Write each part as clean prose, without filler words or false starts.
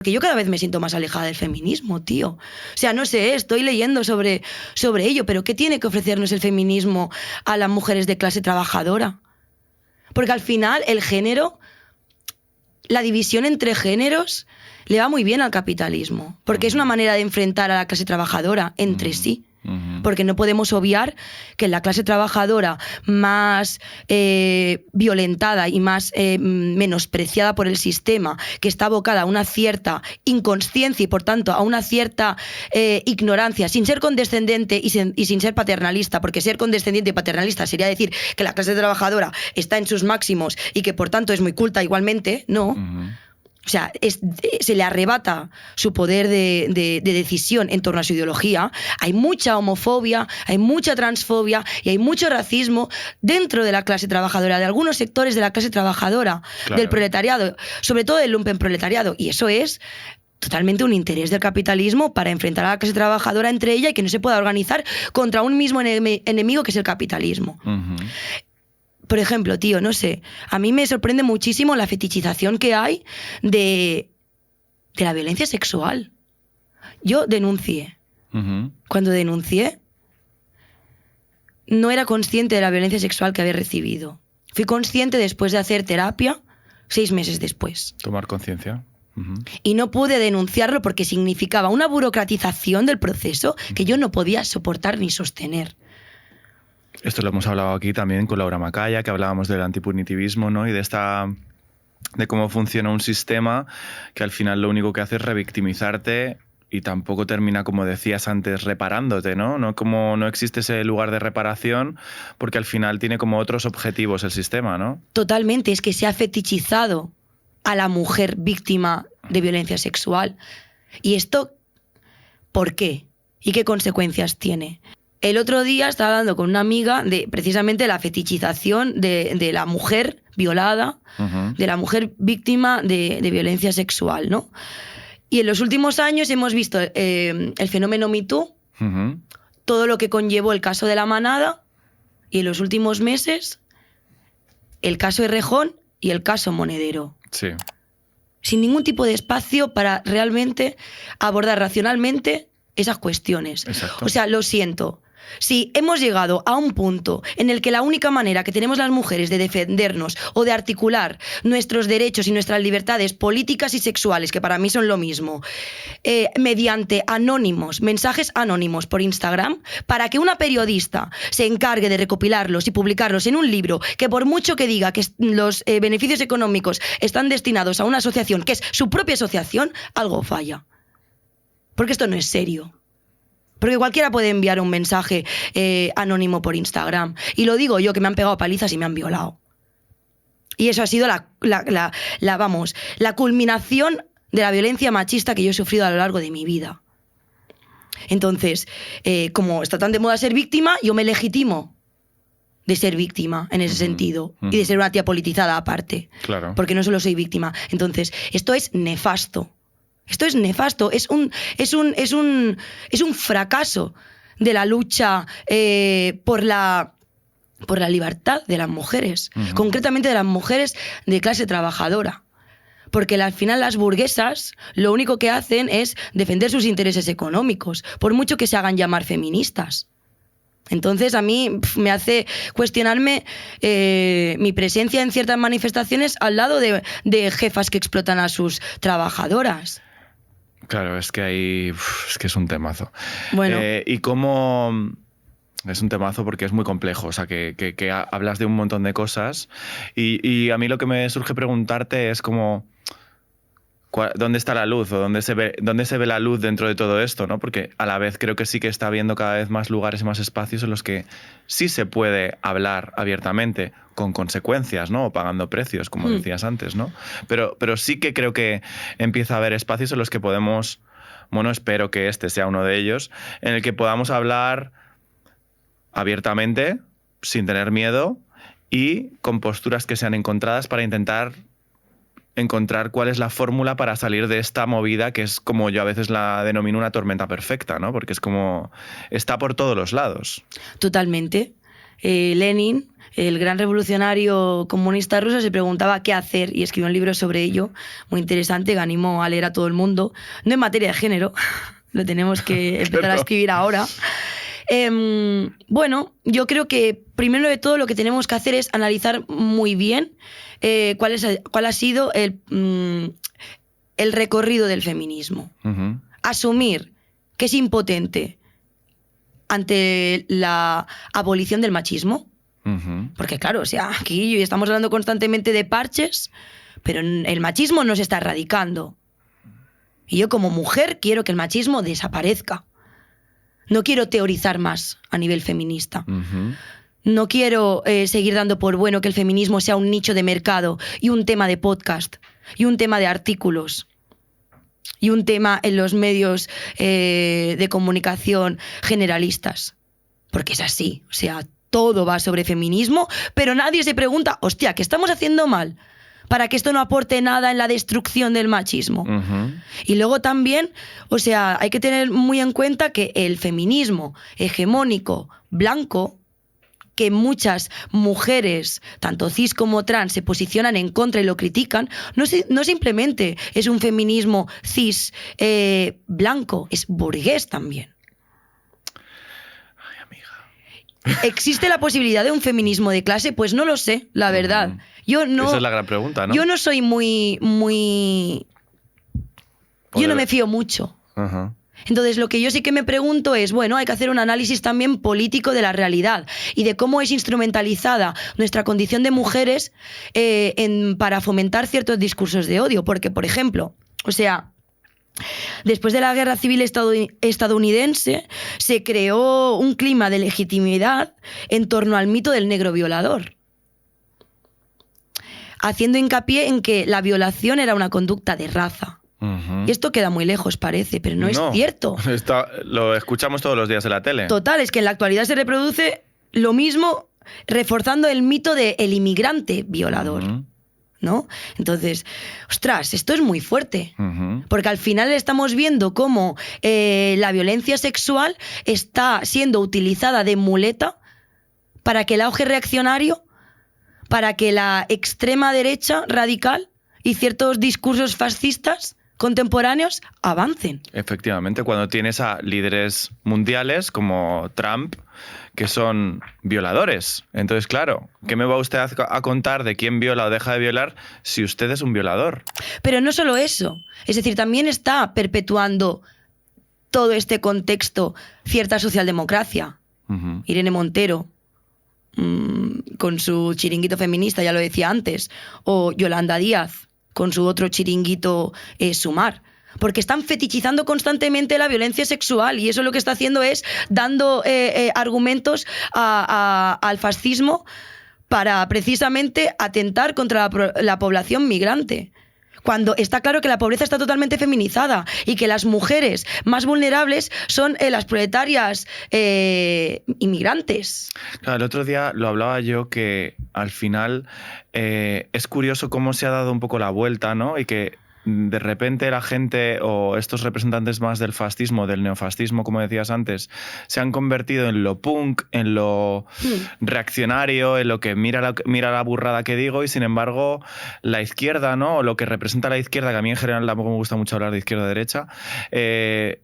Porque yo cada vez me siento más alejada del feminismo, tío. O sea, no sé, estoy leyendo sobre ello, pero ¿qué tiene que ofrecernos el feminismo a las mujeres de clase trabajadora? Porque al final el género, la división entre géneros, le va muy bien al capitalismo. Porque es una manera de enfrentar a la clase trabajadora entre sí. Porque no podemos obviar que la clase trabajadora más violentada y más menospreciada por el sistema, que está abocada a una cierta inconsciencia y por tanto a una cierta ignorancia, sin ser condescendente y sin ser paternalista, porque ser condescendiente y paternalista sería decir que la clase trabajadora está en sus máximos y que por tanto es muy culta igualmente, no. O sea, se le arrebata su poder de decisión en torno a su ideología. Hay mucha homofobia, hay mucha transfobia y hay mucho racismo dentro de la clase trabajadora, de algunos sectores de la clase trabajadora, del proletariado, sobre todo del lumpenproletariado. Y eso es totalmente un interés del capitalismo para enfrentar a la clase trabajadora entre ella y que no se pueda organizar contra un mismo enemigo que es el capitalismo. Por ejemplo, tío, no sé, a mí me sorprende muchísimo la fetichización que hay de la violencia sexual. Yo denuncié. Cuando denuncié, no era consciente de la violencia sexual que había recibido. Fui consciente después de hacer terapia, 6 meses después. Tomar conciencia. Y no pude denunciarlo porque significaba una burocratización del proceso que yo no podía soportar ni sostener. Esto lo hemos hablado aquí también con Laura Macaya, que hablábamos del antipunitivismo, ¿no? Y de cómo funciona un sistema que al final lo único que hace es revictimizarte y tampoco termina, como decías antes, reparándote, ¿no? No existe ese lugar de reparación porque al final tiene como otros objetivos el sistema, ¿no? Totalmente, es que se ha fetichizado a la mujer víctima de violencia sexual. ¿Y esto por qué? ¿Y qué consecuencias tiene? El otro día estaba hablando con una amiga de precisamente la fetichización de la mujer violada, de la mujer víctima de violencia sexual, ¿no? Y en los últimos años hemos visto el fenómeno Me Too, todo lo que conllevó el caso de La Manada, y en los últimos meses el caso Errejón y el caso Monedero. Sí. Sin ningún tipo de espacio para realmente abordar racionalmente esas cuestiones. Exacto. O sea, lo siento. Si hemos llegado a un punto en el que la única manera que tenemos las mujeres de defendernos o de articular nuestros derechos y nuestras libertades políticas y sexuales, que para mí son lo mismo, mediante anónimos, mensajes anónimos por Instagram, para que una periodista se encargue de recopilarlos y publicarlos en un libro que por mucho que diga que los beneficios económicos están destinados a una asociación que es su propia asociación, algo falla. Porque esto no es serio. Porque cualquiera puede enviar un mensaje anónimo por Instagram. Y lo digo yo, que me han pegado palizas y me han violado. Y eso ha sido la culminación de la violencia machista que yo he sufrido a lo largo de mi vida. Entonces, como está tan de moda ser víctima, yo me legitimo de ser víctima en ese sentido. Y de ser una tía politizada aparte. Claro. Porque no solo soy víctima. Entonces, esto es nefasto. Esto es nefasto, es un fracaso de la lucha por la libertad de las mujeres, concretamente de las mujeres de clase trabajadora. Porque al final las burguesas lo único que hacen es defender sus intereses económicos, por mucho que se hagan llamar feministas. Entonces a mí me hace cuestionarme mi presencia en ciertas manifestaciones al lado de jefas que explotan a sus trabajadoras. Claro, es que es un temazo. Bueno. ¿Y cómo...? Es un temazo porque es muy complejo, o sea, que hablas de un montón de cosas y a mí lo que me surge preguntarte es como... ¿Dónde está la luz? ¿O dónde se ve la luz dentro de todo esto? ¿No? Porque a la vez creo que sí que está habiendo cada vez más lugares y más espacios en los que sí se puede hablar abiertamente, con consecuencias, ¿no? O pagando precios, como decías antes, ¿no? Pero sí que creo que empieza a haber espacios en los que podemos, bueno, espero que este sea uno de ellos, en el que podamos hablar abiertamente, sin tener miedo y con posturas que sean encontradas para intentar encontrar cuál es la fórmula para salir de esta movida que es, como yo a veces la denomino, una tormenta perfecta, ¿no? Porque es como... está por todos los lados. Totalmente. Lenin, el gran revolucionario comunista ruso, se preguntaba qué hacer y escribió un libro sobre ello, muy interesante, que animo a leer a todo el mundo. No en materia de género, lo tenemos que empezar a escribir ahora. Bueno, yo creo que primero de todo lo que tenemos que hacer es analizar muy bien cuál ha sido el recorrido del feminismo. Ujú. Asumir que es impotente ante la abolición del machismo. Ujú. Porque claro, o sea, aquí estamos hablando constantemente de parches, pero el machismo no se está erradicando. Y yo como mujer quiero que el machismo desaparezca. No quiero teorizar más a nivel feminista. Ujú. No quiero seguir dando por bueno que el feminismo sea un nicho de mercado y un tema de podcast y un tema de artículos y un tema en los medios de comunicación generalistas. Porque es así, o sea, todo va sobre feminismo, pero nadie se pregunta, hostia, ¿qué estamos haciendo mal para que esto no aporte nada en la destrucción del machismo? Ujú. Y luego también, o sea, hay que tener muy en cuenta que el feminismo hegemónico blanco, que muchas mujeres, tanto cis como trans, se posicionan en contra y lo critican, no simplemente es un feminismo cis blanco, es burgués también. Ay, amiga. ¿Existe la posibilidad de un feminismo de clase? Pues no lo sé, la verdad. Yo no, Esa es la gran pregunta, ¿no? yo no soy muy... Yo no me fío mucho. Ajá. Entonces, lo que yo sí que me pregunto es, bueno, hay que hacer un análisis también político de la realidad y de cómo es instrumentalizada nuestra condición de mujeres para fomentar ciertos discursos de odio. Porque, por ejemplo, o sea, después de la Guerra Civil estadounidense, se creó un clima de legitimidad en torno al mito del negro violador, haciendo hincapié en que la violación era una conducta de raza. Ujú. Y esto queda muy lejos, parece, pero no es cierto. Lo escuchamos todos los días en la tele. Total, es que en la actualidad se reproduce lo mismo, reforzando el mito del inmigrante violador, Ujú. ¿no? Entonces, ostras, esto es muy fuerte. Ujú. Porque al final estamos viendo cómo la violencia sexual está siendo utilizada de muleta para que el auge reaccionario, para que la extrema derecha radical y ciertos discursos fascistas contemporáneos avancen. Efectivamente, cuando tienes a líderes mundiales como Trump, que son violadores. Entonces, claro, ¿qué me va usted a contar de quién viola o deja de violar si usted es un violador? Pero no solo eso, es decir, también está perpetuando todo este contexto cierta socialdemocracia. Ujú. Irene Montero, con su chiringuito feminista, ya lo decía antes, o Yolanda Díaz, con su otro chiringuito Sumar. Porque están fetichizando constantemente la violencia sexual y eso lo que está haciendo es dando argumentos al fascismo para precisamente atentar contra la población migrante. Cuando está claro que la pobreza está totalmente feminizada y que las mujeres más vulnerables son las proletarias inmigrantes. Claro, el otro día lo hablaba yo que al final es curioso cómo se ha dado un poco la vuelta, ¿no? Y que de repente la gente o estos representantes más del fascismo, del neofascismo, como decías antes, se han convertido en lo punk, en lo reaccionario, en lo que mira la burrada que digo, y sin embargo la izquierda, ¿no? O lo que representa la izquierda, que a mí en general tampoco me gusta mucho hablar de izquierda o derecha,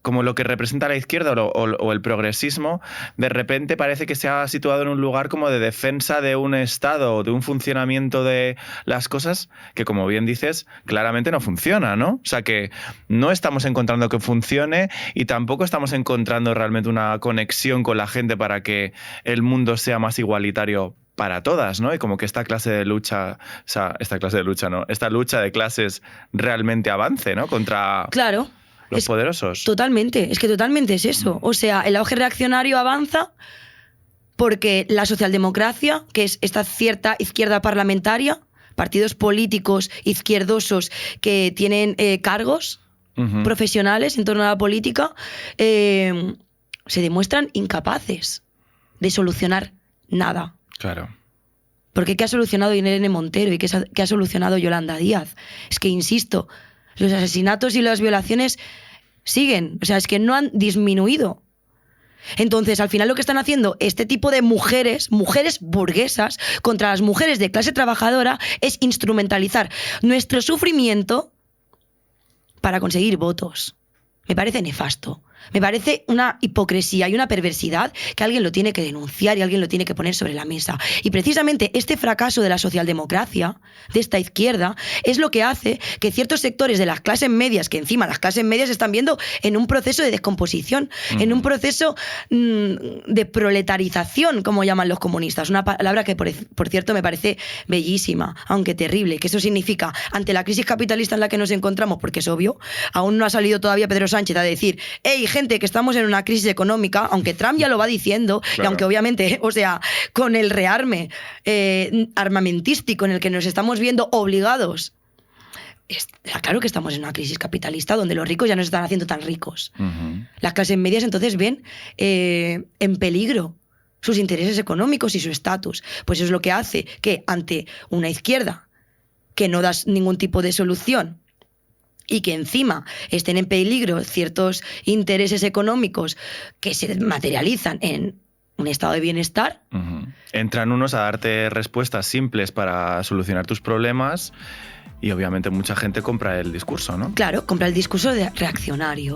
como lo que representa la izquierda o el progresismo, de repente parece que se ha situado en un lugar como de defensa de un Estado o de un funcionamiento de las cosas que, como bien dices, claramente no funciona, ¿no? O sea que no estamos encontrando que funcione y tampoco estamos encontrando realmente una conexión con la gente para que el mundo sea más igualitario para todas, ¿no? Y como que esta lucha de clases realmente avance, ¿no? Contra Claro, los poderosos. Totalmente, es que totalmente es eso. O sea, el auge reaccionario avanza porque la socialdemocracia, que es esta cierta izquierda parlamentaria, partidos políticos izquierdosos que tienen cargos profesionales en torno a la política, se demuestran incapaces de solucionar nada. Claro. Porque ¿qué ha solucionado Irene Montero y qué ha solucionado Yolanda Díaz? Es que, insisto, los asesinatos y las violaciones siguen. O sea, es que no han disminuido. Entonces, al final lo que están haciendo este tipo de mujeres burguesas, contra las mujeres de clase trabajadora, es instrumentalizar nuestro sufrimiento para conseguir votos. Me parece nefasto. Me parece una hipocresía y una perversidad que alguien lo tiene que denunciar y alguien lo tiene que poner sobre la mesa. Y precisamente este fracaso de la socialdemocracia, de esta izquierda, es lo que hace que ciertos sectores de las clases medias, que encima las clases medias se están viendo en un proceso de descomposición, en un proceso de proletarización, como llaman los comunistas. Una palabra que, por cierto, me parece bellísima, aunque terrible, que eso significa, ante la crisis capitalista en la que nos encontramos, porque es obvio, aún no ha salido todavía Pedro Sánchez a decir, hey, gente, que estamos en una crisis económica, aunque Trump ya lo va diciendo, claro. Y aunque obviamente, o sea, con el rearme armamentístico en el que nos estamos viendo obligados, está claro que estamos en una crisis capitalista donde los ricos ya no se están haciendo tan ricos. Las clases medias entonces ven en peligro sus intereses económicos y su estatus. Pues eso es lo que hace que ante una izquierda que no da ningún tipo de solución y que encima estén en peligro ciertos intereses económicos que se materializan en un estado de bienestar. Entran unos a darte respuestas simples para solucionar tus problemas y obviamente mucha gente compra el discurso, ¿no? Claro, compra el discurso reaccionario.